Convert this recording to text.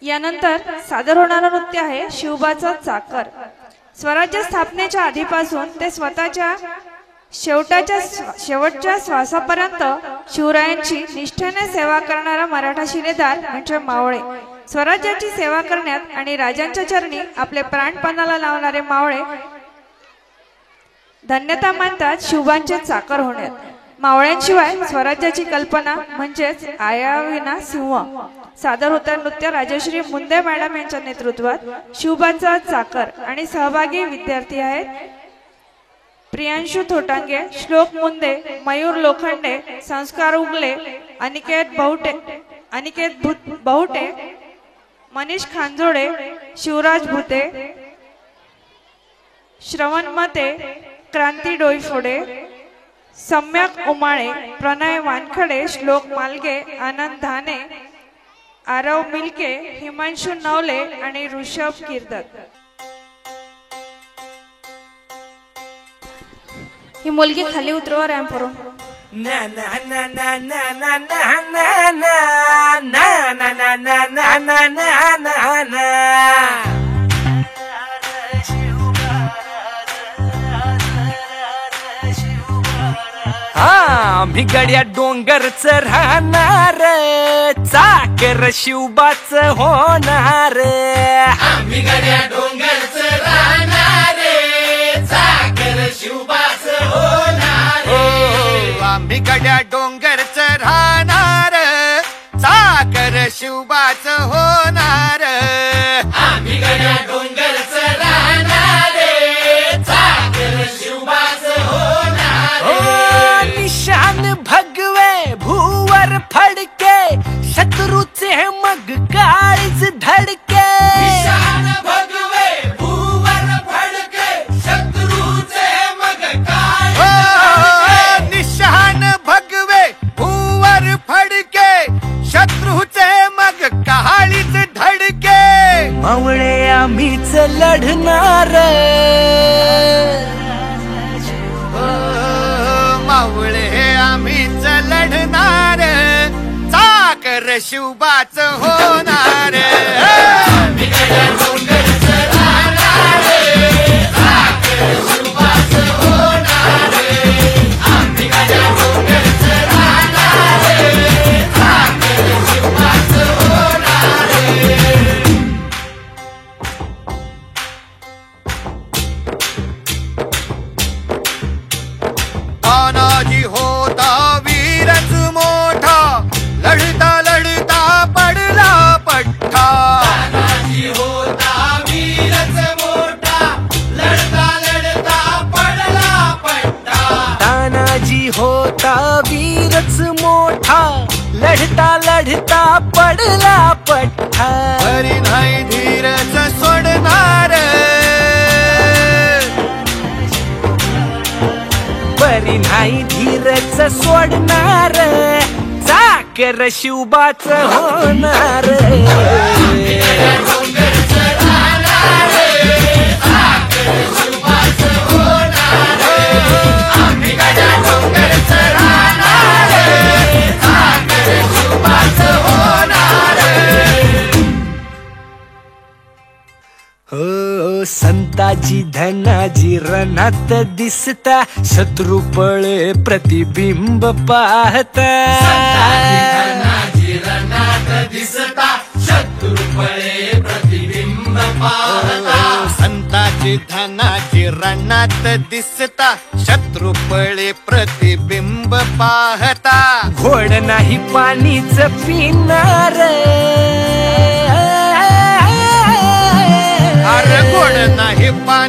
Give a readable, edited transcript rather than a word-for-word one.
यानंतर सादर होणारं नृत्य आहे शिवबाचा चाकर। स्वराज्य स्थापनेच्या आधीपासून ते स्वतःच्या शेवटच्या श्वासापर्यंत शिवरायांची निष्ठेने सेवा करणारा मराठा शिलेदार म्हणजे मावळे। स्वराज्याची सेवा करण्यात आणि राजांच्या चरणी आपले प्राणपणाला लावणारे मावळे धन्यता मानतात शिवबांचे चाकर होण्यात। मावळ्यांशिवाय स्वराज्याची कल्पना म्हणजेच आयाविना सिंह। सादर होता नृत्य राजश्री मुंदे मॅडम यांच्या नेतृत्वात शिवबाचा चाकर आणि सहभागी विद्यार्थी आहेत प्रियांशु थोटांगे, श्लोक मुंदे, मयूर लोखंडे, संस्कार उगले, अनिकेत बहुटे, मनीष खांजोडे, शिवराज भुते, श्रवण मते, क्रांती डोईफोडे, सम्यक उमाळे, प्रणय वानखडे, श्लोक मालगे, आनंद धाने, आरव मिलके, हिमांशु नवले आणि ऋषभ कीर्तक। ही मुलगी खाली उतरवा रॅम्पवरून। ना ना ना ना ना ना ना ना ना ना ना ना ना ना ना ना ना ना आम्ही गड्या डोंगरच राहणार, चाकर शिवबाच होणार। आम्ही गड्या डोंगरच राहणार, चाकर शिवबाच होणार। आम्ही गड्या डोंगरच राहणार, चाकर शिवबाच होणार। आम्ही गड्या डोंगरच राहणार, चाकर शिवबाच होणार। निशान भगवे भूवर फडके, शत्रूचे मग काळीच धडके। निशान भगवे भूवर फडके, शत्रूचे मग काळीच। निशान भगवे भूवर फडके, शत्रूचे मग काळीच धडके। मावळे आम्हीच लढणार, मावळे आम्हीच लढणार, चाकर शिवबाच होणार। आम्ही गड्या डोंगरच राहणार, चाकर शिवबाच होणार। आम्ही गड्या डोंगरच राहणार, चाकर शिवबाच होणार। तानाजी होता वीरच मोठा, लढता लढता पडला पठ्ठा। तानाजी होता वीरच मोठा, लढता लढता पडला पट्टा। तानाजी होता वीरच मोठा, लढता लढता पडला पठ्ठा। तरी नाही धीरच सोडणार, बरी नाही धीरच सोडणार, चाकर शिवबाच होणार। डोंगरच राहणार, चाकर शिवबाच होणार। आम्ही गड्या डोंगरच राहणार, चाकर शिवबाच होणार। हो संताजी धनाजी रणात दिसता, शत्रू पळे प्रतिबिंब पाहता। धनाजी रणात दिसता, शत्रू पळे प्रतिबिंब पाहता। संताची धनाची रणात दिसता, शत्रू पळे प्रतिबिंब पाहता। घोड नाही पाणीच पिणार, अरे घोड नाही पाणी